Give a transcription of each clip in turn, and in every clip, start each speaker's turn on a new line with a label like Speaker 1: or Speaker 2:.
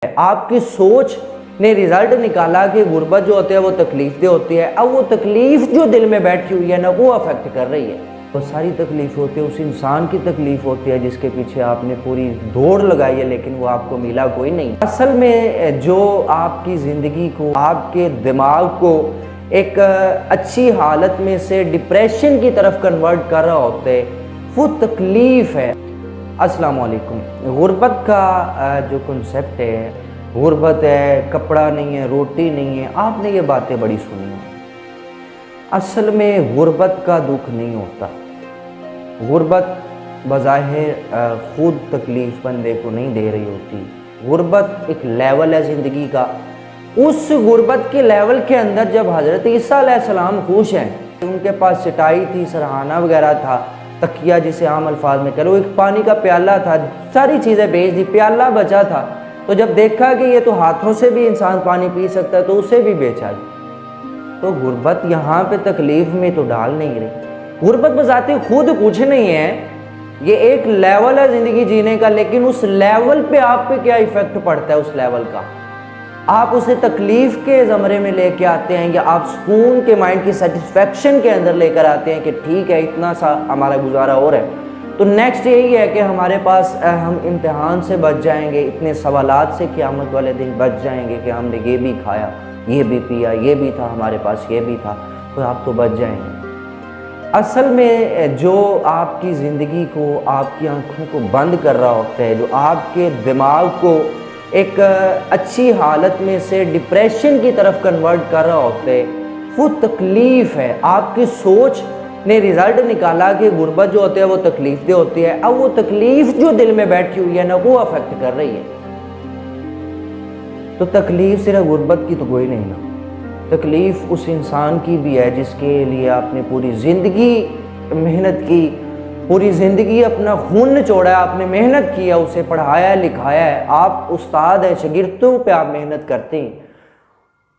Speaker 1: आपकी सोच ने रिजल्ट निकाला कि गुर्बत जो होती है वो तकलीफ दे होती है। अब वो तकलीफ जो दिल में बैठी हुई है ना वो अफेक्ट कर रही है। बहुत सारी तकलीफ होती है, उस इंसान की तकलीफ होती है जिसके पीछे आपने पूरी दौड़ लगाई है लेकिन वो आपको मिला कोई नहीं। असल में जो आपकी ज़िंदगी को, आपके दिमाग को एक अच्छी हालत में से डिप्रेशन की तरफ कन्वर्ट कर रहा होता है वो तकलीफ है। अस्सलाम वालेकुम। गुर्बत का जो कॉन्सेप्ट है, गुर्बत है, कपड़ा नहीं है, रोटी नहीं है, आपने ये बातें बड़ी सुनी हैं। असल में गुर्बत का दुख नहीं होता। गुर्बत बज़ाहिर खुद तकलीफ़ बंदे को नहीं दे रही होती। गुर्बत एक लेवल है ज़िंदगी का। उस गुर्बत के लेवल के अंदर जब हज़रत ईसा अलैहिस्सलाम खुश हैं, उनके पास चटाई थी, सरहाना वगैरह था, तकिया जिसे आम अल्फाज में कह लो, एक पानी का प्याला था, सारी चीज़ें बेच दी, प्याला बचा था। तो जब देखा कि ये तो हाथों से भी इंसान पानी पी सकता है तो उसे भी बेचा। तो गुर्बत यहाँ पे तकलीफ में तो डाल नहीं रही। गुर्बत बजाते खुद कुछ नहीं है, ये एक लेवल है ज़िंदगी जीने का, लेकिन उस लेवल पे आप पे क्या इफेक्ट पड़ता है उस लेवल का। आप उसे तकलीफ़ के ज़मरे में लेके आते हैं या आप सुकून के, माइंड की सेटिस्फेक्शन के अंदर लेकर आते हैं कि ठीक है इतना सा हमारा गुजारा और है। तो नेक्स्ट यही है कि हमारे पास हम इम्तिहान से बच जाएंगे, इतने सवालात से क़यामत वाले दिन बच जाएंगे कि हमने ये भी खाया, ये भी पिया, ये भी था हमारे पास, ये भी था, तो आप तो बच जाएंगे। असल में जो आपकी ज़िंदगी को, आपकी आँखों को बंद कर रहा होता है, जो आपके दिमाग को एक अच्छी हालत में से डिप्रेशन की तरफ कन्वर्ट कर रहा होता है वो तकलीफ़ है। आपकी सोच ने रिज़ल्ट निकाला कि गुर्बत जो होती है वो तकलीफ दे होती है। अब वो तकलीफ़ जो दिल में बैठी हुई है ना वो अफेक्ट कर रही है। तो तकलीफ़ सिर्फ गुर्बत की तो कोई नहीं ना, तकलीफ़ उस इंसान की भी है जिसके लिए आपने पूरी ज़िंदगी मेहनत की, पूरी ज़िंदगी अपना खून निचोड़ा है, आपने मेहनत किया, उसे पढ़ाया लिखाया है। आप उस्ताद हैं, शागिर्दों पे आप मेहनत करते हैं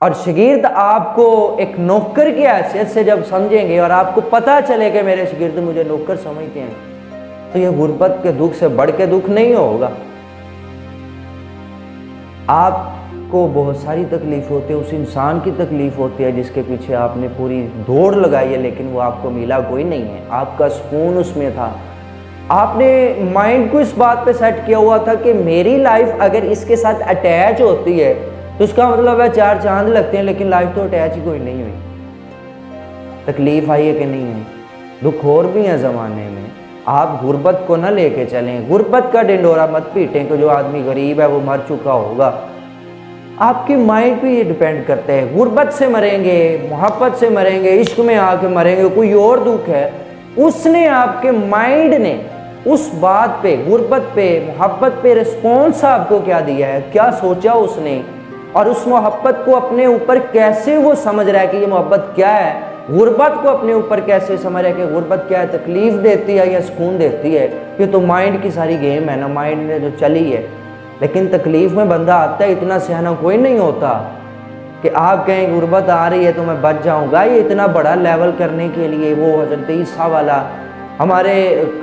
Speaker 1: और शागिर्द आपको एक नौकर की हैसियत से जब समझेंगे और आपको पता चले कि मेरे शागिर्द मुझे नौकर समझते हैं, तो यह गुर्बत के दुख से बढ़ के दुख नहीं होगा। आपको बहुत सारी तकलीफ होती है, उस इंसान की तकलीफ होती है जिसके पीछे आपने पूरी दौड़ लगाई है लेकिन वो आपको मिला कोई नहीं है। आपका सुकून उसमें था, आपने माइंड को इस बात पे सेट किया हुआ था कि मेरी लाइफ अगर इसके साथ अटैच होती है तो इसका मतलब है चार चांद लगते हैं, लेकिन लाइफ तो अटैच ही कोई नहीं हुई। तकलीफ आई है कि नहीं है, दुख और भी है ज़माने में। आप गुर्बत को ना लेके चलें, गुर्बत का डिंडोरा मत पीटें कि जो आदमी गरीब है वो मर चुका होगा। आपके माइंड पे ये डिपेंड करता है। गुर्बत से मरेंगे, मोहब्बत से मरेंगे, इश्क में आके मरेंगे, कोई और दुख है, उसने आपके माइंड ने उस बात पे, गुर्बत पे, मोहब्बत पे रिस्पॉन्स आपको क्या दिया है, क्या सोचा उसने, और उस मोहब्बत को अपने ऊपर कैसे वो समझ रहा है कि ये मोहब्बत क्या है, गुर्बत को अपने ऊपर कैसे समझ रहा है कि गुर्बत क्या है, तकलीफ देती है या सुकून देती है। ये तो माइंड की सारी गेम है ना, माइंड ने जो चली है। लेकिन तकलीफ में बंदा आता है, इतना सियाना कोई नहीं होता कि आप कहें गुर्बत आ रही है तो मैं बच जाऊंगा। ये इतना बड़ा लेवल करने के लिए वो हज़रत ईसा वाला, हमारे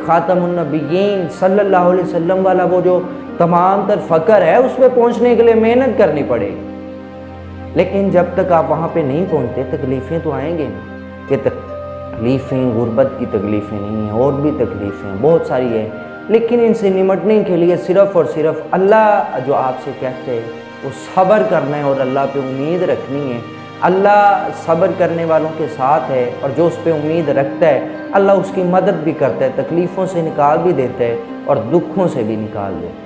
Speaker 1: ख़ातमुन नबिय्यीन सल्लल्लाहु अलैहि वसल्लम वाला वो जो तमाम तर फ़क्र है उस पर पहुँचने के लिए मेहनत करनी पड़ेगी। लेकिन जब तक आप वहाँ पे नहीं पहुँचते तकलीफ़ें तो आएंगे ना। ये तकलीफ़ें गुर्बत की तकलीफ़ें नहीं हैं, और भी तकलीफ़ें हैं, बहुत सारी है। लेकिन इनसे निमटने के लिए सिर्फ़ और सिर्फ अल्लाह जो आपसे कहते हैं वो सब्र करना है और अल्लाह पे उम्मीद रखनी है। अल्लाह सब्र करने वालों के साथ है और जो उस पर उम्मीद रखता है अल्लाह उसकी मदद भी करता है, तकलीफ़ों से निकाल भी देता है और दुखों से भी निकाल देता है।